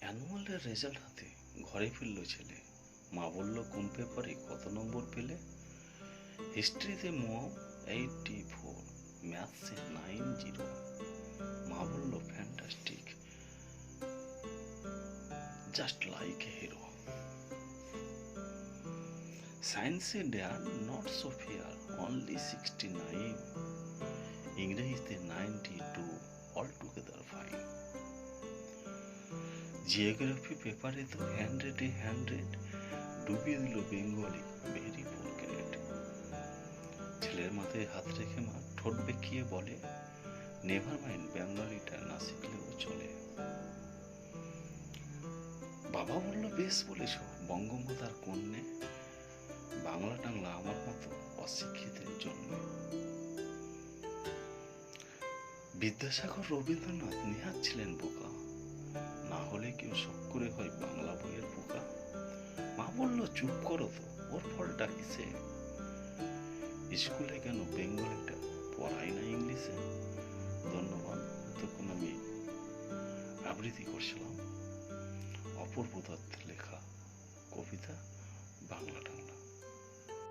অ্যানুয়ালের result হাতে ঘরে ফিরল ছেলে। মা বলল, কোন পেপারে কত নম্বর পেলে? হিস্ট্রিতে 84, ম্যাথসে 90। মা বলল, fantastic, just like a hero. সায়েন্সে dad not so fair, only 69। ইংরেজিতে 92, অল টুগেদার ফাইন। জিওগ্রাফি পেপারে তো 100 ডুবিয়ে দিল বেঙ্গলি, ভেরি পুর গ্রেড। ছেলের মাথায় হাত রেখে মা ঠোঁট বেঁকিয়ে বলে, নেভার মাইন্ড, বেঙ্গলিটা না শিখলেও চলে। বাবা বলল, বেশ বলেছ, বঙ্গমাতার কন্যে, বাংলা টাংলা আমার মতো অশিক্ষিতের জন্য। বিদ্যাসাগর, রবীন্দ্রনাথ, নেহাত ছিলেন বোকা, না হলে কেউ শখ করে হয় বাংলা বইয়ের পোকা। মা বলল, চুপ করো তো, ওর ফলটা কিসে? স্কুলে কেন বেঙ্গলিটা পড়াই না ইংলিশে? ধন্যবাদ। এতক্ষণ আমি আবৃত্তি করছিলাম অপূর্ব দত্তের লেখা কবিতা বাংলাটা।